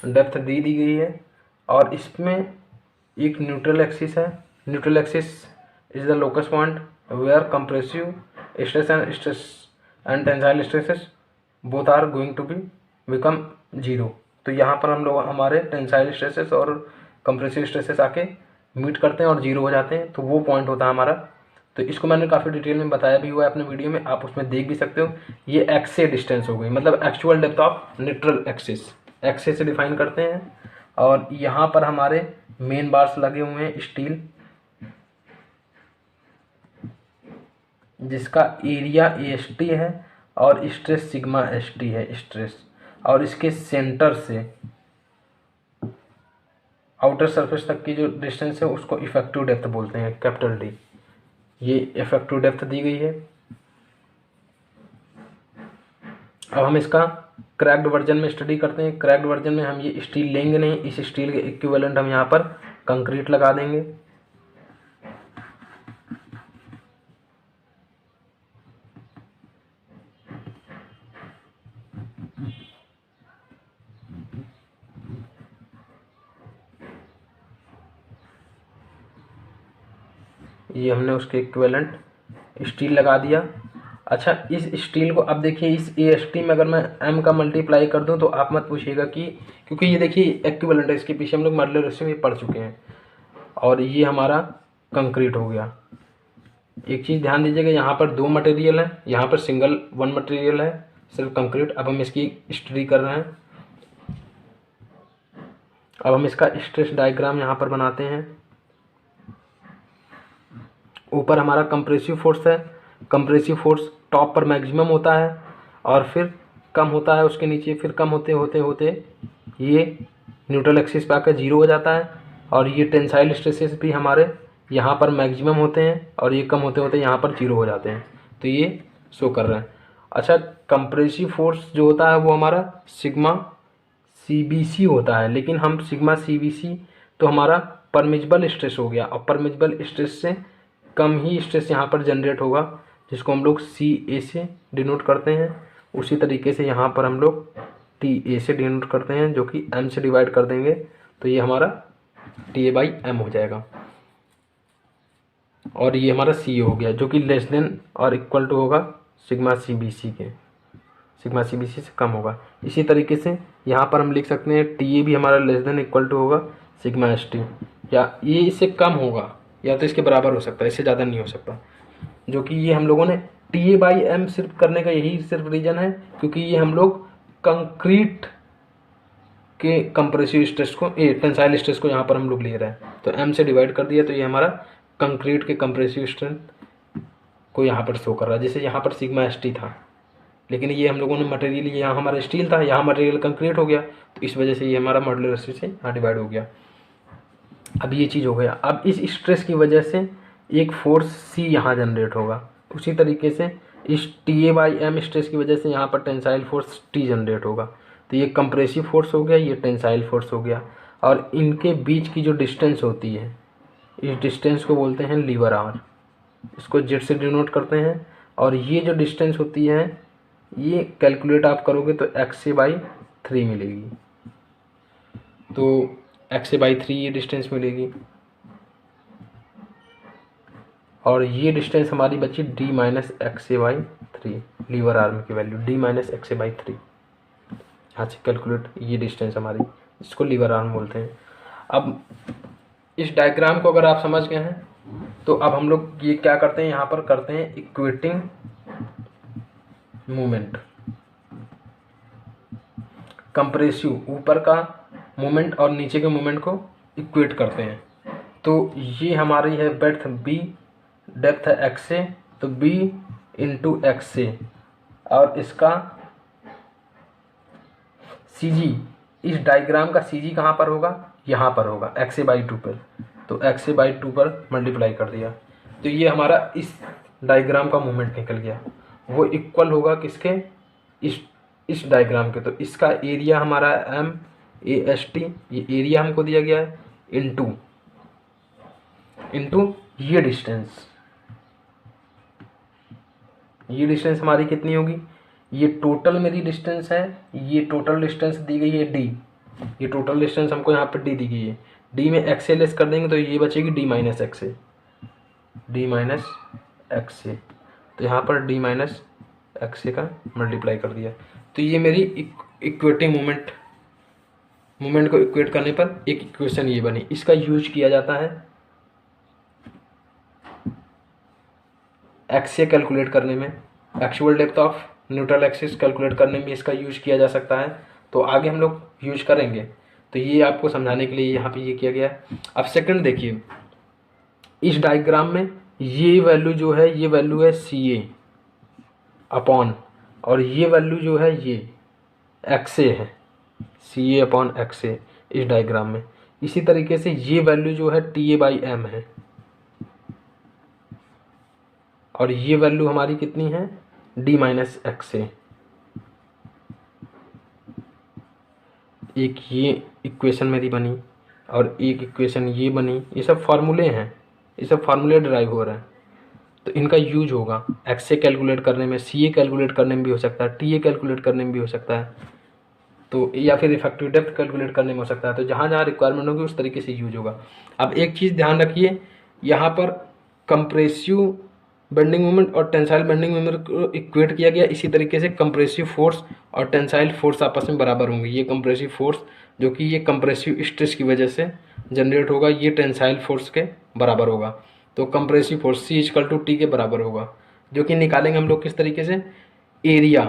डेप्थ D दी गई है और इसमें एक न्यूट्रल एक्सिस है। Neutral axis is the locus point where compressive stress and tensile stresses both are going to be become 0। तो यहाँ पर हम लोग हमारे टेंसाइल स्ट्रेसेस और कंप्रेसिव स्ट्रेसेस आके मीट करते हैं और 0 हो जाते हैं। तो वो पॉइंट होता है हमारा। तो इसको मैंने काफ़ी डिटेल में बताया भी हुआ है अपने वीडियो में, आप उसमें देख भी सकते हो। ये एक्स से डिस्टेंस हो गई, मतलब actual depth of neutral axis, axis से डिफाइन करते हैं। और यहाँ पर हमारे मेन बार्स लगे हुए हैं स्टील, जिसका एरिया AST है और स्ट्रेस सिग्मा ST है स्ट्रेस, और इसके सेंटर से आउटर सरफेस तक की जो डिस्टेंस है उसको इफेक्टिव डेप्थ बोलते हैं, कैपिटल D। ये इफेक्टिव डेप्थ दी गई है। अब हम इसका क्रैक्ड वर्जन में स्टडी करते हैं। क्रैक्ड वर्जन में हम ये स्टील लेंगे नहीं, इस स्टील के इक्विवेलेंट हम यहाँ पर कंक्रीट लगा देंगे। ये हमने उसके इक्विवेलेंट स्टील लगा दिया। अच्छा, इस स्टील को अब देखिए, इस AST में अगर मैं m का मल्टीप्लाई कर दूं तो आप मत पूछिएगा कि, क्योंकि ये देखिए इक्विवेलेंट है, इसके पीछे हम लोग मॉड्यूलर रेशियो में पढ़ चुके हैं। और ये हमारा कंक्रीट हो गया। एक चीज़ ध्यान दीजिएगा, यहाँ पर 2 मटेरियल है, यहाँ पर सिंगल 1 मटेरियल है, सिर्फ कंक्रीट। अब हम इसकी स्टडी कर रहे हैं। अब हम इसका स्ट्रेस डायग्राम यहाँ पर बनाते हैं। ऊपर हमारा कंप्रेसिव फोर्स है। कंप्रेसिव फोर्स टॉप पर मैक्सिमम होता है और फिर कम होता है उसके नीचे, फिर कम होते होते होते ये न्यूट्रल एक्सिस पे आकर 0 हो जाता है। और ये टेंसाइल स्ट्रेसेस भी हमारे यहाँ पर मैक्सिमम होते हैं और ये कम होते होते यहाँ पर 0 हो जाते हैं। तो ये शो कर रहे हैं। अच्छा, कंप्रेसिव फोर्स जो होता है वो हमारा सिग्मा CBC होता है, लेकिन हम सिग्मा CBC तो हमारा परमिजिबल स्ट्रेस हो गया, और परमिजिबल स्ट्रेस से कम ही स्ट्रेस यहाँ पर जनरेट होगा, जिसको हम लोग CA से डिनोट करते हैं। उसी तरीके से यहाँ पर हम लोग TA से डिनोट करते हैं, जो कि M से डिवाइड कर देंगे तो ये हमारा TA/M हो जाएगा। और ये हमारा CA हो गया, जो कि लेस देन और इक्वल टू होगा सिग्मा CBC के, सिग्मा CBC से कम होगा। इसी तरीके से यहाँ पर हम लिख सकते हैं TA भी हमारा लेस देन इक्वल टू होगा सिग्मा ST, या ये इससे कम होगा या तो इसके बराबर हो सकता है, इससे ज़्यादा नहीं हो सकता। जो कि ये हम लोगों ने TA/M सिर्फ करने का यही सिर्फ रीज़न है, क्योंकि ये हम लोग कंक्रीट के कंप्रेसिव स्ट्रेस को, टेंसाइल स्ट्रेस को यहाँ पर हम लोग ले रहे हैं, तो M से डिवाइड कर दिया, तो ये हमारा कंक्रीट के कंप्रेसिव स्ट्रेंथ को यहाँ पर शो कर रहा है। जैसे यहाँ पर सिग्मा ST था, लेकिन ये हम लोगों ने मटेरियल, यहाँ हमारा स्टील था, यहाँ मटेरियल कंक्रीट हो गया, तो इस वजह से ये हमारा मॉड्यूलर रेशियो से यहाँ डिवाइड हो गया। अब ये चीज़ हो गया। अब इस स्ट्रेस की वजह से एक फोर्स C यहाँ जनरेट होगा। उसी तरीके से इस TA/M स्ट्रेस की वजह से यहाँ पर टेंसाइल फोर्स T जनरेट होगा। तो ये कंप्रेसिव फोर्स हो गया, ये टेंसाइल फोर्स हो गया। और इनके बीच की जो डिस्टेंस होती है, इस डिस्टेंस को बोलते हैं लीवर आर, इसको Z से डिनोट करते हैं। और ये जो डिस्टेंस होती है, ये कैलकुलेट आप करोगे तो XA/3 मिलेगी। तो XA/3 ये डिस्टेंस मिलेगी, और ये डिस्टेंस हमारी बची D-XA/3, लीवर आर्म की वैल्यू D-XA/3। यहाँ से कैलकुलेट, ये डिस्टेंस हमारी, इसको लीवर आर्म बोलते हैं। अब इस डायग्राम को अगर आप समझ गए हैं तो अब हम लोग ये क्या करते हैं, यहाँ पर करते हैं इक्वेटिंग मूवमेंट। कंप्रेसिव ऊपर का मूवमेंट और नीचे के मूवमेंट को इक्वेट करते हैं। तो ये हमारी है ब्रेड्थ B, डेप्थ है XA, तो B इंटू XA, और इसका CG, इस डायग्राम का CG कहाँ पर होगा, यहाँ पर होगा XA/2 पर, तो XA/2 पर मल्टीप्लाई कर दिया, तो ये हमारा इस डायग्राम का मूवमेंट निकल गया। वो इक्वल होगा किसके, इस डायग्राम के। तो इसका एरिया हमारा MAST, ये एरिया हमको दिया गया है, इंटू ये डिस्टेंस। ये डिस्टेंस हमारी कितनी होगी, ये टोटल मेरी डिस्टेंस है, ये टोटल डिस्टेंस दी गई है D, ये टोटल डिस्टेंस हमको यहाँ पर D दी गई है। D में XA लेस कर देंगे तो ये बचेगी D-XA, D-XA। तो यहाँ पर D-XA का मल्टीप्लाई कर दिया। तो ये मेरी इक्वेटिंग मूवमेंट को इक्वेट करने पर एक इक्वेशन ये बनी। इसका यूज किया जाता है XA कैलकुलेट करने में, actual depth of neutral axis calculate करने में इसका यूज किया जा सकता है। तो आगे हम लोग यूज करेंगे, तो ये आपको समझाने के लिए यहाँ पे ये किया गया है। अब सेकंड देखिए, इस डायग्राम में ये वैल्यू जो है ये वैल्यू है सी ए अपॉन, और ये वैल्यू जो है ये एक्स ए है, सी ए अपॉन एक्स ए इस डायग्राम में। इसी तरीके से ये वैल्यू जो है टी ए बाई एम है, और ये वैल्यू हमारी कितनी है डी माइनस एक्स ए। एक ये इक्वेशन मेरी बनी और एक इक्वेशन ये बनी, ये सब फार्मूले हैं, ये सब फार्मूले डिराइव हो रहे हैं। तो इनका यूज होगा एक्स ए कैलकुलेट करने में, सी ए कैलकुलेट करने में भी हो सकता है, टी ए कैलकुलेट करने में भी हो सकता है, तो या फिर इफेक्टिव डेप्थ कैलकुलेट करने में हो सकता है। तो जहाँ जहाँ रिक्वायरमेंट होगी उस तरीके से यूज होगा। अब एक चीज़ ध्यान रखिए, यहाँ पर कंप्रेसिव बेंडिंग मोमेंट और टेंसाइल बेंडिंग मोमेंट को इक्वेट किया गया। इसी तरीके से कंप्रेसिव फोर्स और टेंसाइल फोर्स आपस में बराबर होंगे। ये कंप्रेसिव फोर्स जो कि ये कंप्रेसिव स्ट्रेस की वजह से जनरेट होगा, ये टेंसाइल फोर्स के बराबर होगा। तो compressive force C equal to T के बराबर होगा, जो कि निकालेंगे हम लोग किस तरीके से, एरिया,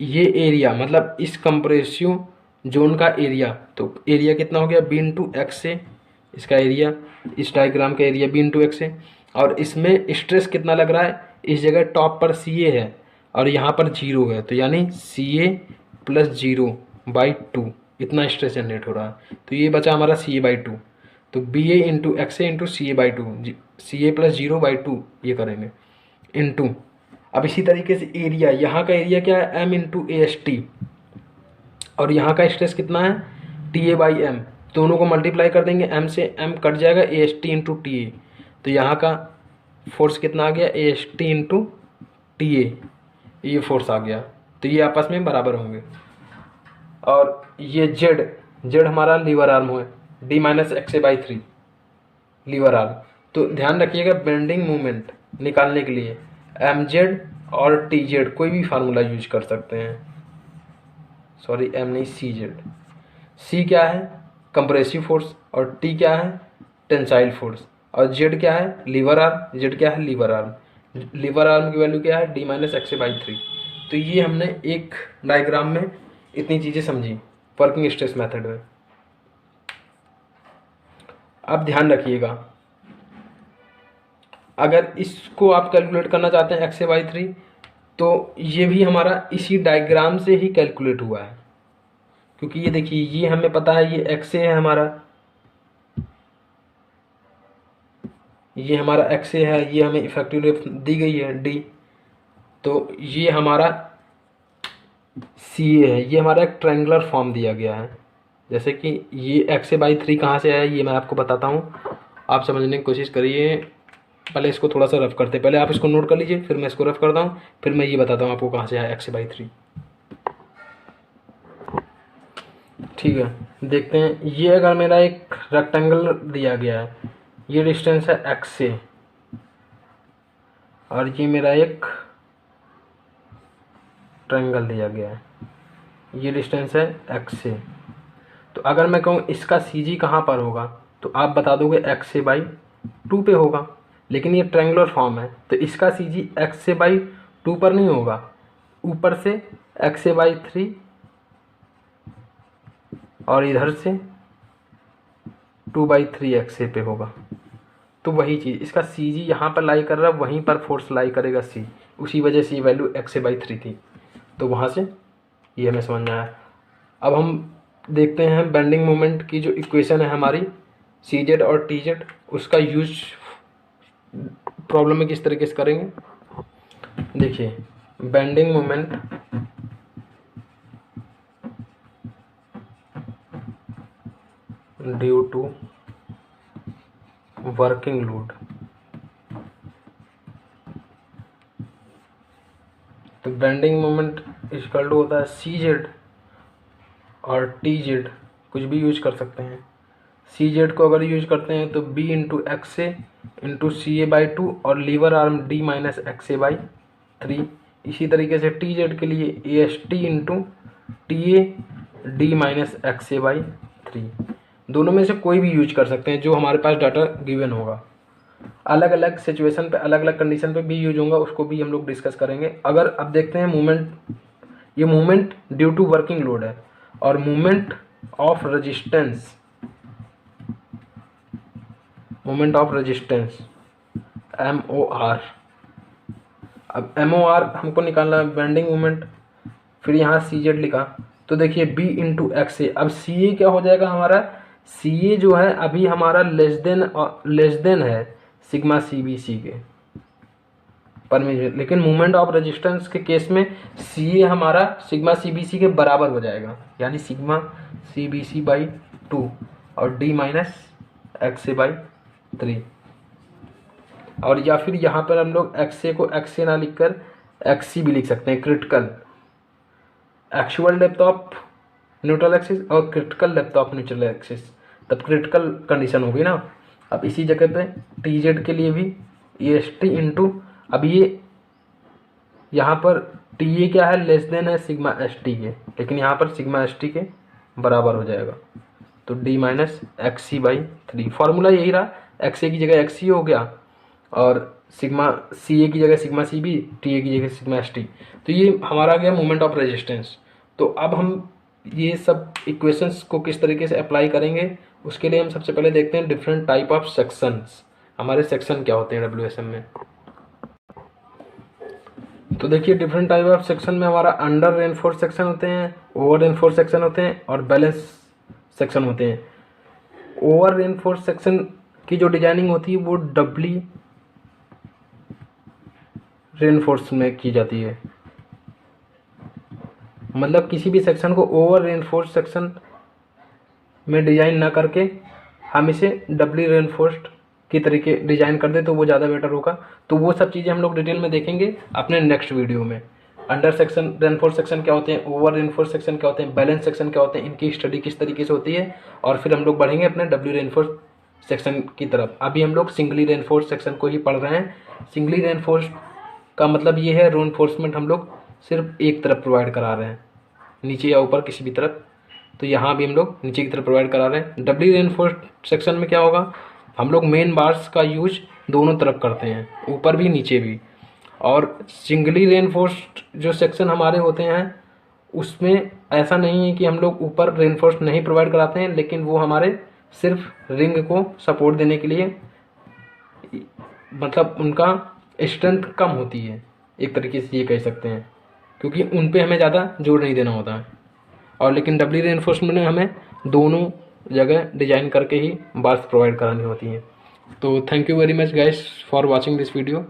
ये एरिया मतलब इस कंप्रेसिव जोन का एरिया। तो एरिया कितना हो गया बी इंटू एक्स से, इसका एरिया, इस डायग्राम का एरिया बी इंटू एक्स से। और इसमें स्ट्रेस कितना लग रहा है, इस जगह टॉप पर सी ए है और यहाँ पर जीरो है, तो यानी C A plus zero by two, इतना स्ट्रेस जनरेट हो रहा है। तो ये बचा हमारा सी ए बाई टू, तो B A into X A into C A by two, C A plus zero by two ये करेंगे इंटू। अब इसी तरीके से एरिया, यहाँ का एरिया क्या है M into A S T, और यहाँ का स्ट्रेस कितना है टी ए बाई एम, दोनों को मल्टीप्लाई कर देंगे, एम से एम कट जाएगा, ए एस टी इंटू टी ए। तो यहाँ का फोर्स कितना आ गया ए एस टी इंटू टी ए, ये फोर्स आ गया। तो ये आपस में बराबर होंगे। और ये जेड, जेड हमारा लीवर आर्म है, D minus X A by three liver arm. तो ध्यान रखिएगा बेंडिंग मोमेंट निकालने के लिए एम जेड और टी जेड कोई भी फार्मूला यूज कर सकते हैं, सॉरी एम नहीं सी जेड। सी क्या है कंप्रेसिव फोर्स और टी क्या है टेंसाइल फोर्स, और जेड क्या है लीवर आर्म, जेड क्या है लीवर आर्म, लीवर आर्म की वैल्यू क्या है D minus X A by three. तो ये हमने एक डायग्राम में इतनी चीज़ें समझी वर्किंग स्ट्रेस मेथड में। अब ध्यान रखिएगा, अगर इसको आप कैलकुलेट करना चाहते हैं एक्स ए बाई थ्री, तो ये भी हमारा इसी डायग्राम से ही कैलकुलेट हुआ है, क्योंकि ये देखिए ये हमें पता है ये एक्स ए है हमारा, ये हमारा एक्स ए है, ये हमें इफेक्टिव डेप्थ दी गई है डी, तो ये हमारा सी ए है, ये हमारा एक ट्रायंगुलर फॉर्म दिया गया है। जैसे कि ये एक्स ए बाई थ्री कहाँ से आया ये मैं आपको बताता हूँ, आप समझने की कोशिश करिए। पहले इसको थोड़ा सा रफ करते, पहले आप इसको नोट कर लीजिए, फिर मैं इसको रफ करता हूँ, फिर मैं ये बताता हूँ आपको कहाँ से आया एक्स ए बाई थ्री। ठीक है, देखते हैं। ये अगर मेरा एक रेक्टेंगल दिया गया है, ये डिस्टेंस है एक्स से, और ये मेरा एक ट्रायंगल दिया गया है, ये डिस्टेंस है एक्स से। तो अगर मैं कहूँ इसका सी जी कहाँ पर होगा, तो आप बता दोगे एक्स से बाई टू पे होगा, लेकिन ये ट्रायंगुलर फॉर्म है तो इसका सी जी एक्स से बाई टू पर नहीं होगा, ऊपर से एक्स से बाई थ्री और इधर से टू बाई थ्री एक्स ए पे होगा। तो वही चीज़ इसका सी जी यहाँ पर लाई कर रहा है, वहीं पर फोर्स लाई करेगा सी, उसी वजह से ये value x A by three थी, तो वहाँ से ये हमें समझ में आया। अब हम देखते हैं बेंडिंग मोमेंट की जो इक्वेशन है हमारी सी जेड और टी जेड, उसका यूज प्रॉब्लम में किस तरीके से करेंगे। देखिए bending moment due to working load, तो बेंडिंग मोमेंट इक्वल टू होता है सी जेड और टी जेड, कुछ भी यूज कर सकते हैं। सी जेड को अगर यूज करते हैं तो B into X A into C A by two और lever arm D minus X A by three. इसी तरीके से टी जेड के लिए A S T into T A D minus X A by three. दोनों में से कोई भी यूज कर सकते हैं जो हमारे पास डाटा गिवन होगा। अलग अलग सिचुएशन पे अलग अलग कंडीशन पे भी यूज होगा, उसको भी हम लोग डिस्कस करेंगे। अगर अब देखते हैं मूवमेंट, ये movement due to working load है, और movement of resistance, movement of resistance MOR। अब MOR हमको निकालना है बेंडिंग मोमेंट, फिर यहाँ CZ लिखा, तो देखिए B इंटू एक्स ए। अब CA क्या हो जाएगा हमारा, CA जो है अभी हमारा लेस देन है सिग्मा CBC के परमिशन, लेकिन मोमेंट ऑफ रेजिस्टेंस के केस में CA हमारा सिग्मा CBC के बराबर हो जाएगा, यानी सिग्मा CBC बाई 2 और D minus X A by 3। और या फिर यहाँ पर हम लोग XA को XA ना लिखकर XC भी लिख सकते हैं, critical actual depth of neutral axis और critical depth of neutral axis, तब क्रिटिकल कंडीशन होगी ना। अब इसी जगह पे TZ के लिए भी EST इंटू, अब ये यहाँ पर TA क्या है, लेस देन है सिग्मा ST के, लेकिन यहाँ पर सिग्मा ST के बराबर हो जाएगा, तो D minus XC by 3। Formula यही रहा, XA की जगह XC हो गया और सिग्मा CA की जगह सिग्मा CB, TA की जगह सिग्मा ST। तो ये हमारा गया मोमेंट ऑफ रेजिस्टेंस। तो अब हम ये सब इक्वेशंस को किस तरीके से अप्लाई करेंगे, उसके लिए हम सबसे पहले देखते हैं डिफरेंट टाइप ऑफ सेक्शंस। हमारे सेक्शन क्या होते हैं WSM में, तो देखिए डिफरेंट टाइप ऑफ सेक्शन में हमारा अंडर रेनफोर्स सेक्शन होते हैं, ओवर रेनफोर्स सेक्शन होते हैं और बैलेंस सेक्शन होते हैं। ओवर रेनफोर्स सेक्शन की जो डिजाइनिंग होती है वो डबली रेनफोर्स में की जाती है, मतलब किसी भी सेक्शन को ओवर रेनफोर्स सेक्शन में डिजाइन ना करके हम इसे डबली रेनफोर्स्ड की तरीके डिजाइन कर दे तो वो ज़्यादा बेटर होगा। तो वो सब चीज़ें हम लोग डिटेल में देखेंगे अपने नेक्स्ट वीडियो में। अंडर सेक्शन रेनफोर्स सेक्शन क्या होते हैं, ओवर रेनफोर्स सेक्शन क्या होते हैं, बैलेंस सेक्शन क्या होते हैं, इनकी स्टडी किस तरीके से होती है, और फिर हम लोग बढ़ेंगे अपने डब्ल्यू रेनफोर्स सेक्शन की तरफ। अभी हम लोग सिंगली रेनफोर्स सेक्शन को ही पढ़ रहे हैं। सिंगली रेनफोर्स का मतलब ये है रेनफोर्समेंट हम लोग सिर्फ एक तरफ प्रोवाइड करा रहे हैं, नीचे या ऊपर किसी भी तरफ। तो यहाँ भी हम लोग नीचे की तरफ प्रोवाइड करा रहे हैं। डबली रेनफोर्स्ड सेक्शन में क्या होगा, हम लोग मेन बार्स का यूज दोनों तरफ करते हैं, ऊपर भी नीचे भी। और सिंगली रेनफोर्स्ड जो सेक्शन हमारे होते हैं उसमें ऐसा नहीं है कि हम लोग ऊपर रेनफोर्स नहीं प्रोवाइड कराते हैं, लेकिन वो हमारे सिर्फ रिंग को सपोर्ट देने के लिए, मतलब उनका स्ट्रेंथ कम होती है एक तरीके से ये कह सकते हैं, क्योंकि उन पे हमें ज़्यादा जोर नहीं देना होता है। और लेकिन डबली रेनफोर्समेंट में हमें दोनों जगह डिजाइन करके ही बार्स प्रोवाइड करानी होती हैं। तो thank you very much guys for watching this video.